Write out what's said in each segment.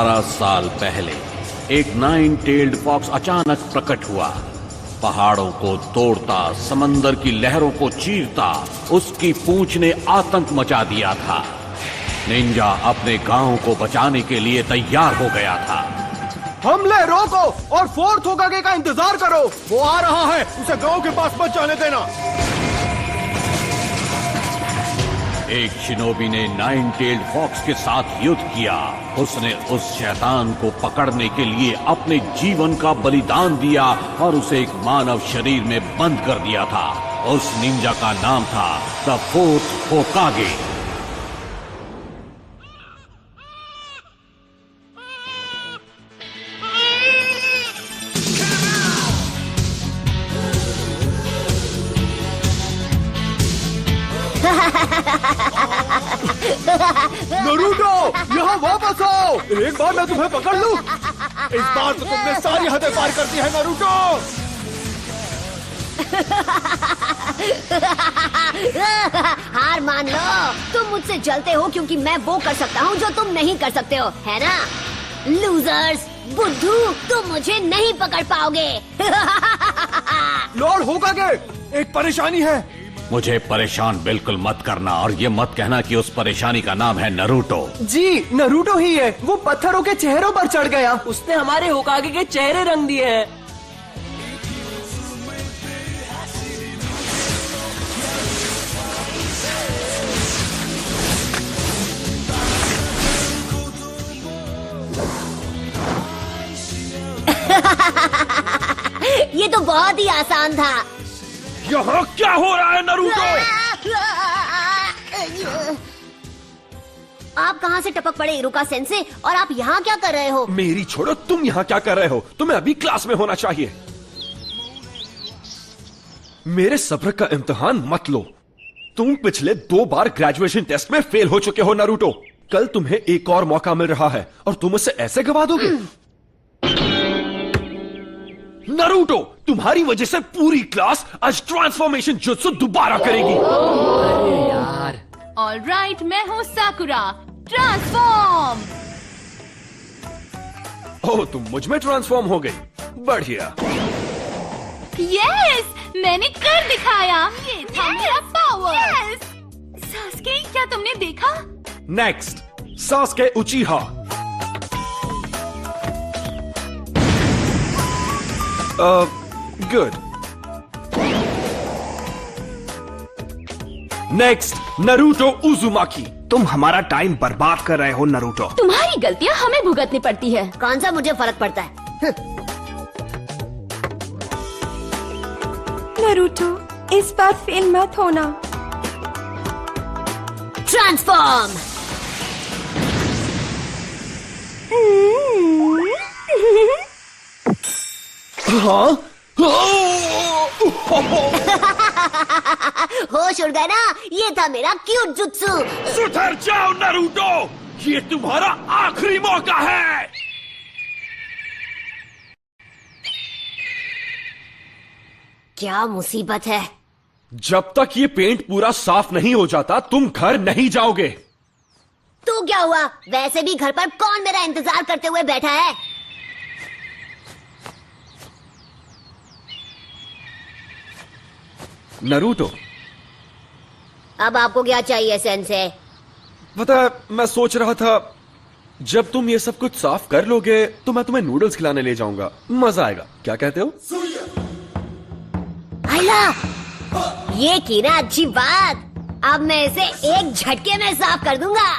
12 साल पहले एक 9-tailed फॉक्स अचानक प्रकट हुआ। पहाड़ों को तोड़ता, समंदर की लहरों को चीरता, उसकी पूंछ ने आतंक मचा दिया था। निंजा अपने गांव को बचाने के लिए तैयार हो गया था। हमले रोको और फोर्थ होकागे का इंतजार करो, वो आ रहा है, उसे गांव के पास मत जाने देना। एक शिनोबी ने 9-tailed फॉक्स के साथ युद्ध किया। उसने उस शैतान को पकड़ने के लिए अपने जीवन का बलिदान दिया और उसे एक मानव शरीर में बंद कर दिया था। उस निंजा का नाम था द फोर्थ होकागे। नरूटो, यहाँ वापस आओ। एक बार मैं तुम्हें पकड़ लूं। इस बार तो तुमने सारी हदें पार कर दी है नरूटो। हार मान लो, तुम मुझसे जलते हो क्योंकि मैं वो कर सकता हूँ जो तुम नहीं कर सकते हो, है ना? लूजर्स, बुद्धू, तुम मुझे नहीं पकड़ पाओगे। लॉर्ड होकागे, एक परेशानी है। मुझे परेशान बिल्कुल मत करना और ये मत कहना कि उस परेशानी का नाम है नरूटो। जी, नरूटो ही है। वो पत्थरों के चेहरों पर चढ़ गया। उसने हमारे होकागे के चेहरे रंग दिए हैं। ये तो बहुत ही आसान था। यहाँ क्या हो रहा है नरूटो? आप कहाँ से टपक पड़े इरुका सेंसे, और आप यहाँ क्या कर रहे हो? मेरी छोड़ो, तुम यहाँ क्या कर रहे हो? तुम्हें अभी क्लास में होना चाहिए। मेरे सब्र का इम्तिहान मत लो। तुम पिछले 2 बार ग्रेजुएशन टेस्ट में फेल हो चुके हो नरूटो। कल तुम्हें एक और मौका मिल रहा है और तुम उसे ऐसे गवा दोगे? नरूटो, तुम्हारी वजह से पूरी क्लास आज ट्रांसफॉर्मेशन जुत्सु दोबारा करेगी। अरे यार। ऑलराइट, मैं हूँ साकुरा। ट्रांसफॉर्म। ओह, तुम मुझ में ट्रांसफॉर्म हो गई। बढ़िया। यस, मैंने कर दिखाया। ये था मेरा पावर। यस। सास्के, क्या तुमने देखा? Next, Sasuke उचिहा। Good. Next, Naruto उजुमाकी। तुम हमारा टाइम बर्बाद कर रहे हो नरूटो। तुम्हारी गलतियाँ हमें भुगतनी पड़ती है। कौन सा मुझे फर्क पड़ता है? नरूटो, इस बार फेल मत होना। ट्रांसफॉर्म। हाँ? होश उड़ गया ना? ये था मेरा क्यूट जुत्सु। सुधर जाओ नरूटो, ये तुम्हारा आखिरी मौका है। क्या मुसीबत है? जब तक ये पेंट पूरा साफ नहीं हो जाता, तुम घर नहीं जाओगे। तो क्या हुआ? वैसे भी घर पर कौन मेरा इंतजार करते हुए बैठा है? नरूटो, अब आपको क्या चाहिए सेंसे? पता है, मैं सोच रहा था जब तुम ये सब कुछ साफ कर लोगे तो मैं तुम्हें नूडल्स खिलाने ले जाऊंगा। मजा आएगा, क्या कहते हो? आइला, ये की ना अच्छी बात। अब मैं इसे एक झटके में साफ कर दूंगा।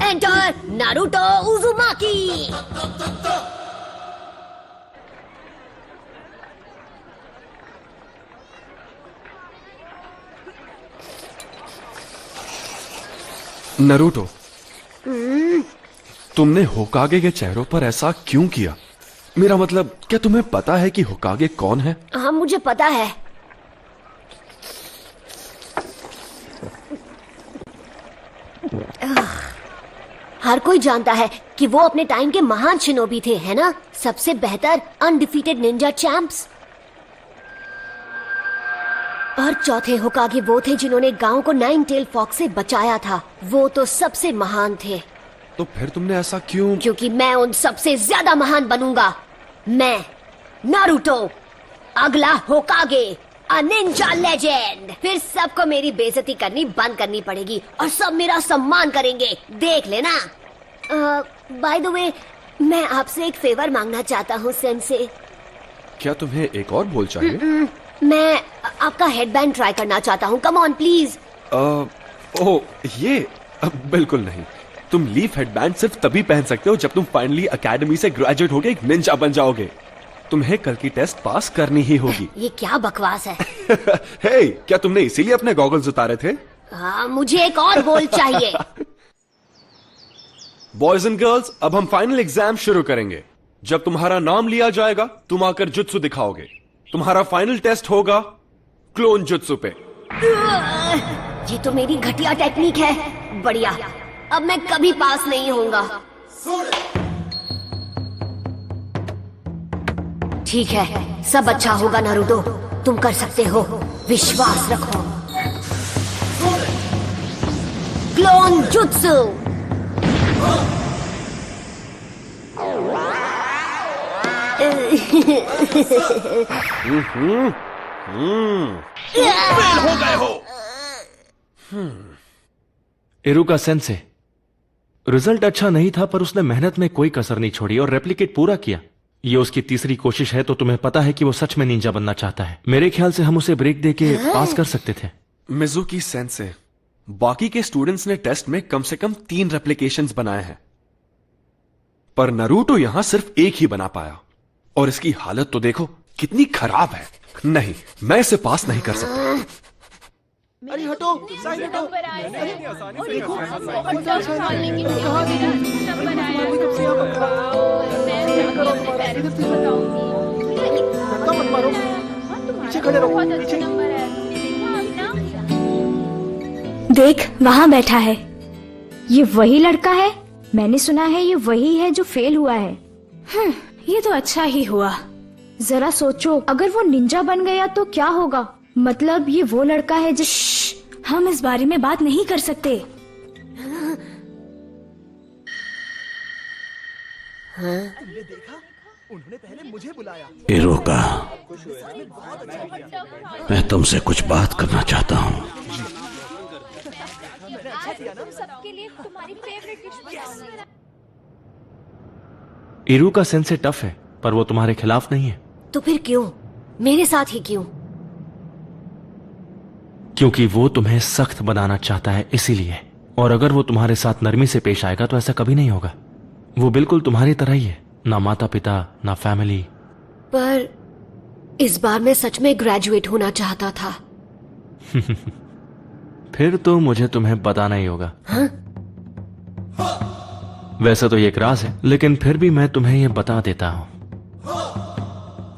Enter Naruto उजुमाकी। नरूटो, तुमने होकागे के चेहरों पर ऐसा क्यों किया? मेरा मतलब, क्या तुम्हें पता है कि होकागे कौन है? हाँ, मुझे पता है। हर कोई जानता है कि वो अपने टाइम के महान शिनोबी थे, है ना? सबसे बेहतर अनडिफीटेड निंजा चैंप्स। और चौथे होकागे वो थे जिन्होंने गांव को 9-tailed फॉक्स से बचाया था। वो तो सबसे महान थे। तो फिर तुमने ऐसा क्यों? क्योंकि मैं उन सबसे ज्यादा महान बनूंगा। मैं नारुतो, अगला होकागे, अ निंजा लेजेंड। फिर सबको मेरी बेइज्जती करनी बंद करनी पड़ेगी और सब मेरा सम्मान करेंगे, देख लेना। बाय द वे, मैं आपसे एक फेवर मांगना चाहता हूँ सेंसे। क्या तुम्हें एक और बोल चाहिए? मैं आपका हेडबैंड ट्राई करना चाहता हूँ, कम ऑन प्लीज। ओह ये बिल्कुल नहीं। तुम लीफ हेडबैंड सिर्फ तभी पहन सकते हो जब तुम फाइनली एकेडमी से ग्रेजुएट होके एक निंजा बन जाओगे। तुम्हें कल की टेस्ट पास करनी ही होगी। ये क्या बकवास है? हे, क्या तुमने इसीलिए अपने गॉगल्स उतारे थे? मुझे एक और बोल चाहिए। बॉयज एंड गर्ल्स, अब हम फाइनल एग्जाम शुरू करेंगे। जब तुम्हारा नाम लिया जाएगा तुम आकर जुत्सु दिखाओगे। तुम्हारा फाइनल टेस्ट होगा क्लोन जुत्सु पे। ये तो मेरी घटिया टेक्निक है। बढ़िया, अब मैं कभी पास नहीं होऊंगा। ठीक है, सब अच्छा होगा नारुतो, तुम कर सकते हो, विश्वास रखो। Clone jutsu. हो गए हो। इरुका सेंसे, रिजल्ट अच्छा नहीं था पर उसने मेहनत में कोई कसर नहीं छोड़ी और रेप्लिकेट पूरा किया। ये उसकी तीसरी कोशिश है, तो तुम्हें पता है कि वो सच में निंजा बनना चाहता है। मेरे ख्याल से हम उसे ब्रेक देके पास कर सकते थे। मिजुकी सेंसे, बाकी के स्टूडेंट्स ने टेस्ट में कम से कम 3 रेप्लिकेशंस बनाए हैं, पर नारुतो यहां सिर्फ एक ही बना पाया। और इसकी हालत तो देखो कितनी खराब है। नहीं, मैं इसे पास नहीं कर सकता। अरे हटो, साइड हटो। देख, वहाँ बैठा है। ये वही लड़का है? मैंने सुना है ये वही है जो फेल हुआ है। ये तो अच्छा ही हुआ। जरा सोचो, अगर वो निंजा बन गया तो क्या होगा? मतलब ये वो लड़का है जिस... हम इस बारे में बात नहीं कर सकते। इरुका, मैं तुमसे कुछ बात करना चाहता हूँ। इरुका सेंसे टफ है, पर वो तुम्हारे खिलाफ नहीं है। तो फिर क्यों? मेरे साथ ही क्यों? क्योंकि वो तुम्हें सख्त बनाना चाहता है, इसीलिए। और अगर वो तुम्हारे साथ नरमी से पेश आएगा तो ऐसा कभी नहीं होगा। वो बिल्कुल तुम्हारी तरह ही है, ना माता पिता ना फैमिली। पर इस बार मैं सच में ग्रेजुएट होना चाहता था। फिर तो मुझे तुम्हें बताना ही होगा। हाँ? वैसे तो ये एक राज है, लेकिन फिर भी मैं तुम्हें ये बता देता हूं।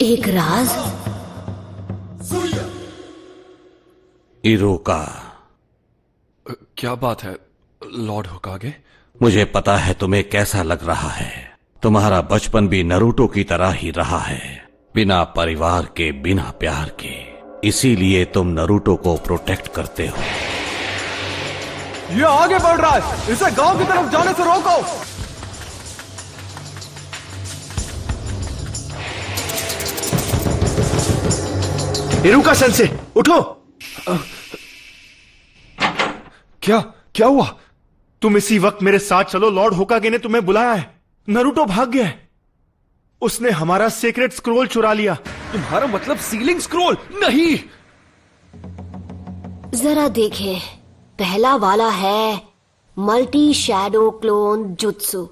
एक राज? इरुका, क्या बात है लॉर्ड होकागे? मुझे पता है तुम्हें कैसा लग रहा है। तुम्हारा बचपन भी नारुतो की तरह ही रहा है, बिना परिवार के, बिना प्यार के। इसीलिए तुम नारुतो को प्रोटेक्ट करते हो। ये आगे बढ़ रहा है, इसे गांव की तरफ जाने से रोको। इरुका सेंसे, उठो। क्या क्या हुआ? तुम इसी वक्त मेरे साथ चलो, लॉर्ड होकागे ने तुम्हें बुलाया है। नारुतो भाग गया है। उसने हमारा सीक्रेट स्क्रोल चुरा लिया। तुम्हारा मतलब सीलिंग स्क्रोल? नहीं। जरा देखें, पहला वाला है मल्टी शैडो क्लोन जुत्सु।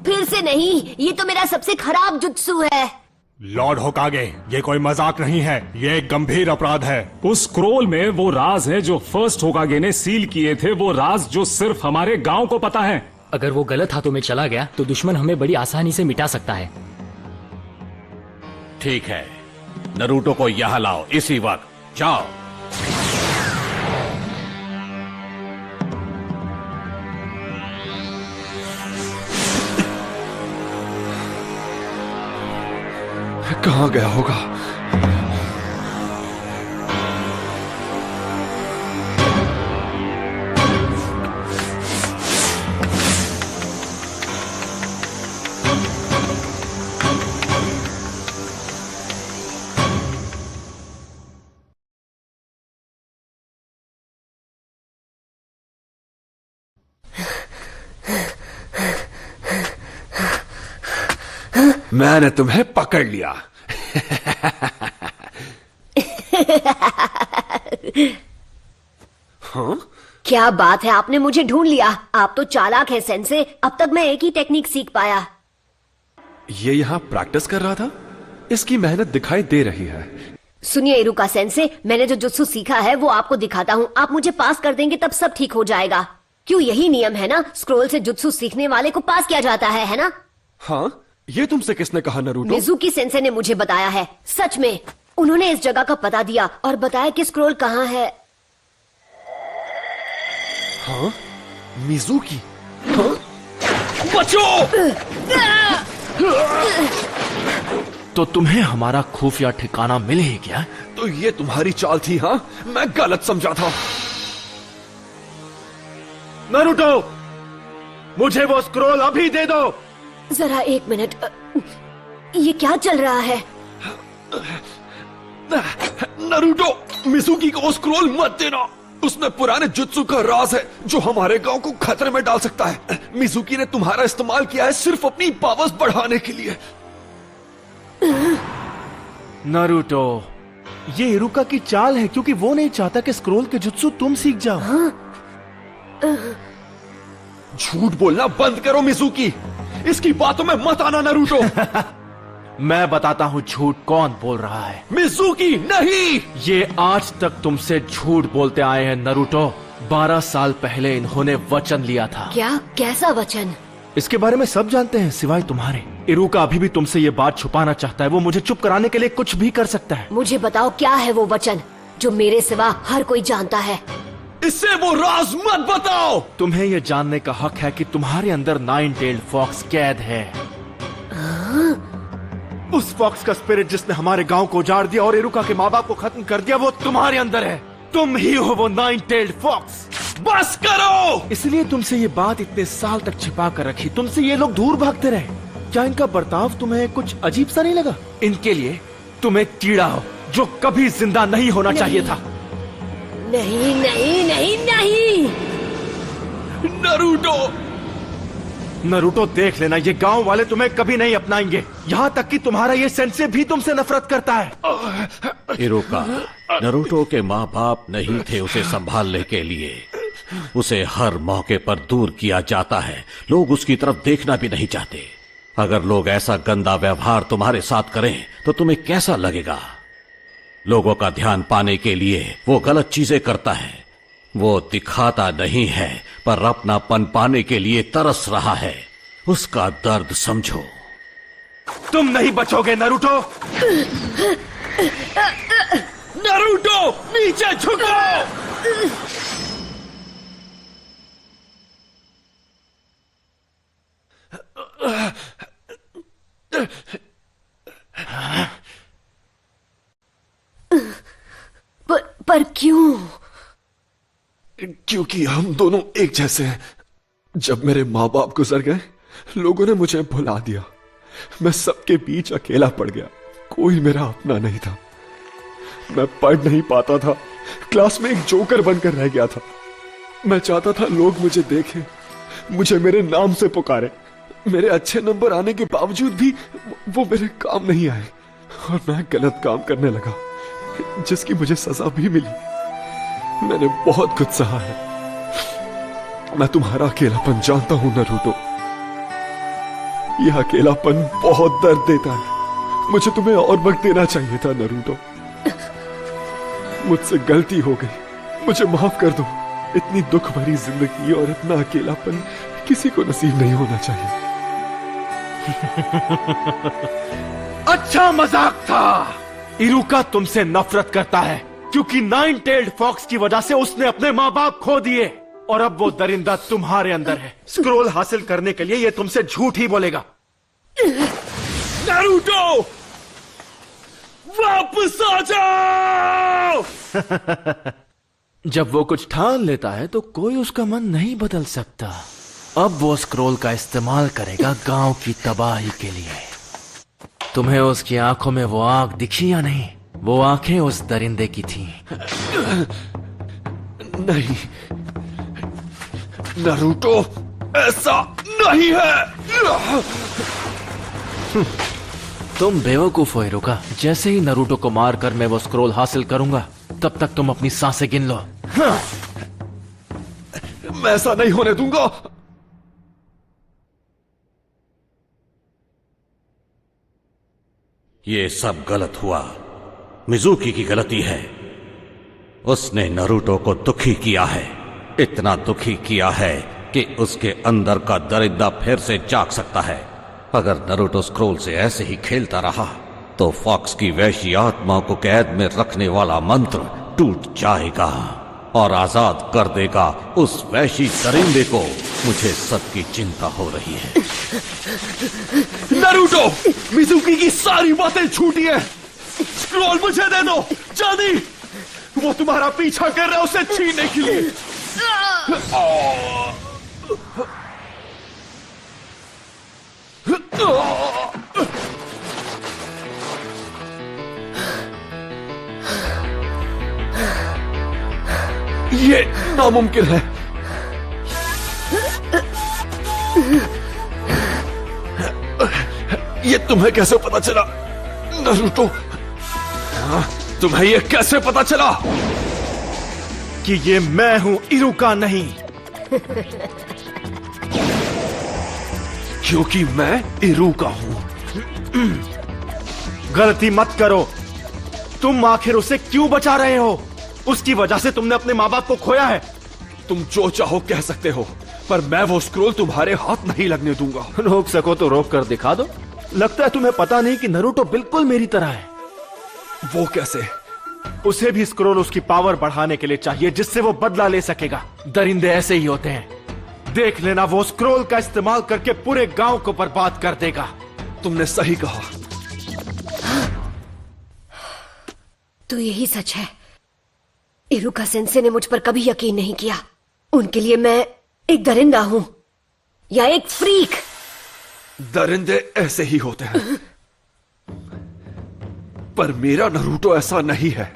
फिर से नहीं, ये तो मेरा सबसे खराब जुत्सु है। लॉर्ड होकागे, ये कोई मजाक नहीं है, ये एक गंभीर अपराध है। उस स्क्रोल में वो राज है जो फर्स्ट होकागे ने सील किए थे, वो राज जो सिर्फ हमारे गांव को पता है। अगर वो गलत हाथों में चला गया तो दुश्मन हमें बड़ी आसानी से मिटा सकता है। ठीक है, नारुतो को यहां लाओ इसी वक्त। जाओ। कहां गया होगा? मैंने तुम्हें पकड़ लिया। हाँ? क्या बात है, आपने मुझे ढूंढ लिया। आप तो चालाक है सेंसे। अब तक मैं एक ही टेक्निक सीख पाया। ये यहाँ प्रैक्टिस कर रहा था, इसकी मेहनत दिखाई दे रही है। सुनिए इरुका सेंसे, मैंने जो जुत्सु सीखा है वो आपको दिखाता हूँ। आप मुझे पास कर देंगे तब सब ठीक हो जाएगा। क्यों, यही नियम है ना, स्क्रोल से जुत्सु सीखने वाले को पास किया जाता है ना? हाँ, ये तुमसे किसने कहा नरूटो? मिजुकी सेंसे ने मुझे बताया है। सच में, उन्होंने इस जगह का पता दिया और बताया कि स्क्रोल कहाँ है। हाँ? मिजुकी? हाँ? बचो! तो तुम्हें हमारा खुफिया ठिकाना मिल ही गया? तो ये तुम्हारी चाल थी? हाँ, मैं गलत समझा था। नारुतो, मुझे वो स्क्रोल अभी दे दो। जरा एक मिनट, ये क्या चल रहा है? नारुतो, मिजुकी को वो स्क्रोल मत देना। उसमें पुराने जुत्सु का राज है जो हमारे गांव को खतरे में डाल सकता है। मिजुकी ने तुम्हारा इस्तेमाल किया है सिर्फ अपनी पावर्स बढ़ाने के लिए। नारुतो, ये इरुका की चाल है क्योंकि वो नहीं चाहता कि स्क्रोल के जुत्सु तुम सीख जाओ। झूठ बोलना बंद करो मिजुकी, इसकी बातों में मत आना नारुतो। मैं बताता हूँ झूठ कौन बोल रहा है। मिजुकी नहीं! ये आज तक तुमसे झूठ बोलते आए हैं नरूटो। 12 साल पहले इन्होंने वचन लिया था। क्या? कैसा वचन? इसके बारे में सब जानते हैं सिवाय तुम्हारे। इरुका अभी भी तुमसे ये बात छुपाना चाहता है। वो मुझे चुप कराने के लिए कुछ भी कर सकता है। मुझे बताओ क्या है वो वचन जो मेरे सिवा हर कोई जानता है। इससे वो राज मत बताओ। तुम्हें ये जानने का हक है कि तुम्हारे अंदर 9 टेल्ड फॉक्स कैद है। उस फॉक्स का स्पिरिट जिसने हमारे गांव को उजाड़ दिया और इरुका के माँ बाप को खत्म कर दिया, वो तुम्हारे अंदर है। तुम ही हो वो 9 टेल्ड फॉक्स। बस करो! इसलिए तुमसे ये बात इतने साल तक छिपा कर रखी। तुमसे ये लोग दूर भागते रहे। क्या इनका बर्ताव तुम्हें कुछ अजीब सा नहीं लगा? इनके लिए तुम एक कीड़ा हो जो कभी जिंदा नहीं होना चाहिए था। नहीं नहीं नहीं नहीं। नारुतो! नारुतो, देख लेना, ये गांव वाले तुम्हें कभी नहीं अपनाएंगे। यहाँ तक कि तुम्हारा ये सेंसे भी तुमसे नफरत करता है। इरुका, नारुतो के माँ बाप नहीं थे उसे संभालने के लिए। उसे हर मौके पर दूर किया जाता है। लोग उसकी तरफ देखना भी नहीं चाहते। अगर लोग ऐसा गंदा व्यवहार तुम्हारे साथ करें तो तुम्हें कैसा लगेगा? लोगों का ध्यान पाने के लिए वो गलत चीजें करता है। वो दिखाता नहीं है पर अपनापन पाने के लिए तरस रहा है। उसका दर्द समझो। तुम नहीं बचोगे नारुतो। नारुतो, नीचे झुको! पर क्यों? क्योंकि हम दोनों एक जैसे हैं। जब मेरे माँ बाप गुजर गए, लोगों ने मुझे भुला दिया। मैं सबके बीच अकेला पड़ गया। कोई मेरा अपना नहीं था। मैं पढ़ नहीं पाता था। क्लास में एक जोकर बनकर रह गया था। मैं चाहता था लोग मुझे देखें, मुझे मेरे नाम से पुकारे। मेरे अच्छे नंबर आने के बावजूद भी वो मेरे काम नहीं आए और मैं गलत काम करने लगा, जिसकी मुझे सजा भी मिली। मैंने बहुत कुछ सहा है। मैं तुम्हारा अकेलापन जानता हूं नारुतो। यह अकेलापन बहुत दर्द देता है। मुझे तुम्हें और वक्त देना चाहिए था नारुतो। मुझसे गलती हो गई, मुझे माफ कर दो। इतनी दुख भरी जिंदगी और इतना अकेलापन किसी को नसीब नहीं होना चाहिए। अच्छा मजाक था। इरुका तुमसे नफरत करता है क्योंकि 9 टेल्ड फॉक्स की वजह से उसने अपने माँ बाप खो दिए और अब वो दरिंदा तुम्हारे अंदर है। स्क्रोल हासिल करने के लिए ये तुमसे झूठ ही बोलेगा। नारुतो, वापस आ जाओ! जब वो कुछ ठान लेता है तो कोई उसका मन नहीं बदल सकता। अब वो स्क्रोल का इस्तेमाल करेगा गांव की तबाही के लिए। तुम्हें उसकी आंखों में वो आग दिखी या नहीं? वो आंखें उस दरिंदे की थीं। नहीं नारुतो, ऐसा नहीं है। तुम बेवकूफ हो हिरुका। जैसे ही नरूटो को मारकर मैं वो स्क्रोल हासिल करूंगा, तब तक तुम अपनी सांसें गिन लो। मैं ऐसा नहीं होने दूंगा। ये सब गलत हुआ। मिजुकी की गलती है। उसने नरूटो को दुखी किया है, इतना दुखी किया है कि उसके अंदर का दरिद्र फिर से जाग सकता है। अगर नरूटो स्क्रोल से ऐसे ही खेलता रहा तो फॉक्स की वैशी आत्मा को कैद में रखने वाला मंत्र टूट जाएगा और आजाद कर देगा उस वैशी दरिंदे को। मुझे सबकी चिंता हो रही है। नरूटो, मिजुकी की सारी बातें झूठी है। स्क्रोल मुझे दे दो, जल्दी। वो तुम्हारा पीछा कर रहा है उसे छीनने के लिए। ये नामुमकिन है। ये तुम्हें कैसे पता चला नरूटो? तुम्हें ये कैसे पता चला कि ये मैं हूं, इरुका नहीं? क्योंकि मैं इरुका हूं। गलती मत करो। तुम आखिर उसे क्यों बचा रहे हो? उसकी वजह से तुमने अपने माँ बाप को खोया है। तुम जो चाहो कह सकते हो, पर मैं वो स्क्रोल तुम्हारे हाथ नहीं लगने दूंगा। रोक सको तो रोक कर दिखा दो। लगता है तुम्हें पता नहीं कि नरूटो बिल्कुल मेरी तरह है। वो कैसे? उसे भी स्क्रोल उसकी पावर बढ़ाने के लिए चाहिए, जिससे वो बदला ले सकेगा। दरिंदे ऐसे ही होते हैं। देख लेना, वो स्क्रोल का इस्तेमाल करके पूरे गांव को बर्बाद कर देगा। तुमने सही कहा। तो यही सच है। इरुका सेंसे ने मुझ पर कभी यकीन नहीं किया। उनके लिए मैं एक दरिंदा हूं या एक फ्रीक। दरिंदे ऐसे ही होते हैं, पर मेरा नरूटो ऐसा नहीं है,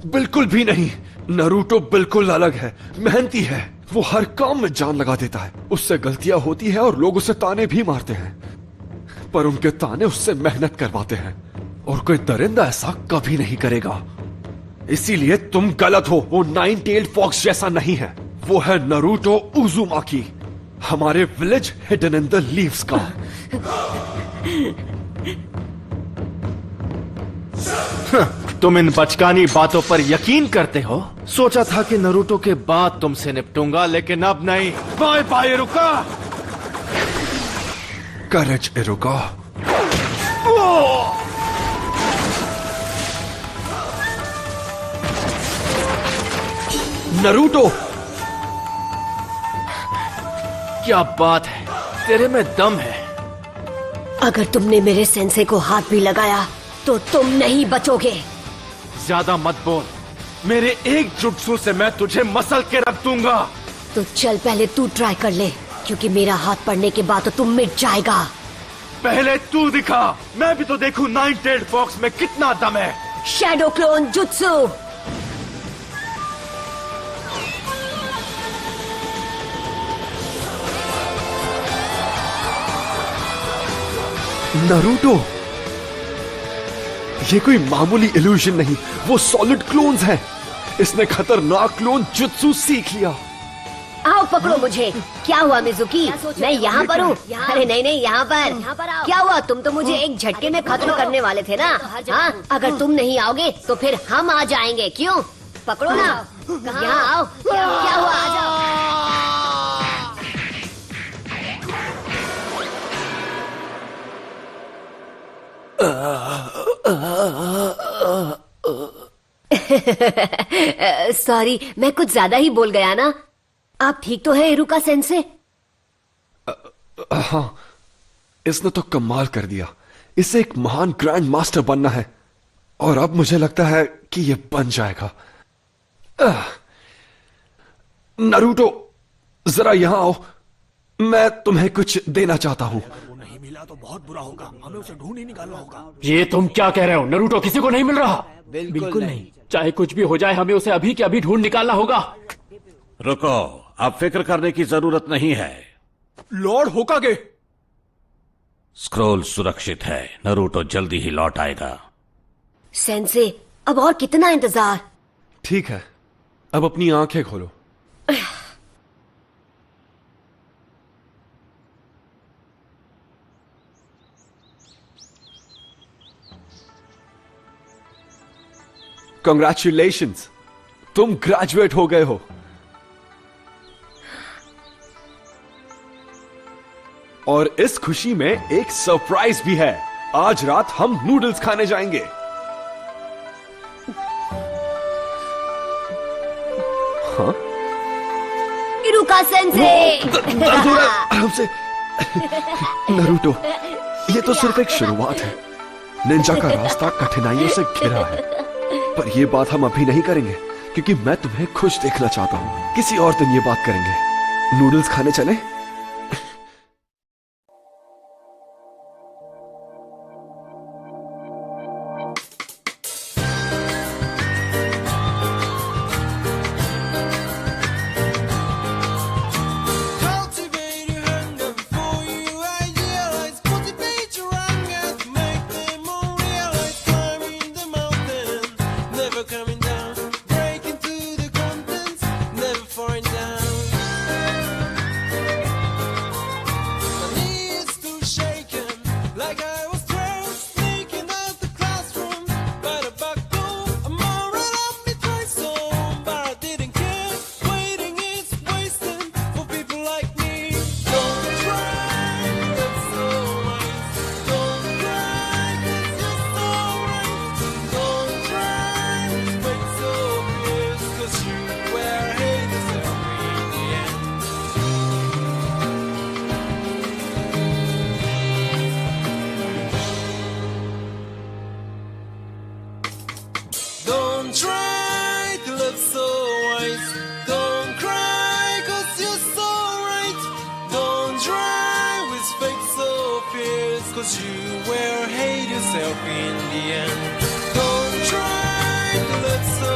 बिल्कुल भी नहीं। नरूटो बिल्कुल अलग है, मेहनती है। वो हर काम में जान लगा देता है। उससे गलतियां होती है और लोग उसे ताने भी मारते हैं, पर उनके ताने उससे मेहनत करवाते हैं। और कोई दरिंदा ऐसा कभी नहीं करेगा। इसीलिए तुम गलत हो। वो नाइन टेल्ड फॉक्स जैसा नहीं है। वो है नरूटो उजुमाकी, हमारे village hidden in the leaves का। तुम इन बचकानी बातों पर यकीन करते हो? सोचा था कि नरूटो के बाद तुमसे निपटूंगा, लेकिन अब नहीं। Bye bye Iruka. Courage Iruka. Naruto, क्या बात है, तेरे में दम है। अगर तुमने मेरे सेंसे को हाथ भी लगाया तो तुम नहीं बचोगे। ज्यादा मत बोल। मेरे एक जुट्सू से मैं तुझे मसल के रख दूंगा। तो चल पहले तू ट्राई कर ले, क्योंकि मेरा हाथ पड़ने के बाद तो तुम मिट जाएगा। पहले तू दिखा, मैं भी तो देखूं नाइन टेल्ड फॉक्स में कितना दम है। Shadow clone jutsu. नरूटो, ये कोई मामूली इल्यूजन नहीं, वो सॉलिड क्लोन्स हैं। इसने खतरनाक क्लोन जुत्सु सीख लिया। आओ पकड़ो मुझे। क्या हुआ मिजुकी? मैं यहाँ पर हूँ। अरे नहीं नहीं, यहाँ पर। क्या हुआ? तुम तो मुझे एक झटके में खत्म करने वाले थे ना। हाँ, अगर तुम नहीं आओगे तो फिर हम आ जाएंगे। क्यों? पकड़ो ना, यहाँ आओ। क्या हुआ? आ जाओ। सॉरी, मैं कुछ ज्यादा ही बोल गया ना। आप ठीक तो है इरुका सेंसे? हाँ, इसने तो कमाल कर दिया। इसे एक महान ग्रैंड मास्टर बनना है, और अब मुझे लगता है कि ये बन जाएगा। नरूटो, जरा यहां आओ। मैं तुम्हें कुछ देना चाहता हूं। नहीं मिला तो बहुत बुरा होगा। हमें उसे ढूंढ ही निकालना होगा। ये तुम क्या कह रहे हो? नरूटो किसी को नहीं मिल रहा। बिल्कुल नहीं। चाहे कुछ भी हो जाए, हमें उसे अभी के अभी ढूंढ निकालना होगा। रुको, अब फिक्र करने की जरूरत नहीं है। लॉर्ड होकागे, स्क्रोल सुरक्षित है, नरूटो जल्दी ही लौट आएगा। सेंसे, अब और कितना इंतजार? ठीक है, अब अपनी आंखें खोलो। Congratulations, तुम ग्रेजुएट हो गए हो। और इस खुशी में एक सरप्राइज भी है। आज रात हम नूडल्स खाने जाएंगे। हाँ? इरुका सेंसे! दर्द हो रहा है, आराम से। नरूटो, ये तो सिर्फ एक शुरुआत है। निंजा का रास्ता कठिनाइयों से घिरा है, पर यह बात हम अभी नहीं करेंगे क्योंकि मैं तुम्हें खुश देखना चाहता हूं। किसी और दिन ये बात करेंगे। नूडल्स खाने चले? Try to look so wise. Don't cry, 'cause you're so right. Don't try with fake so fierce, 'cause you will hate yourself in the end. Don't try to look so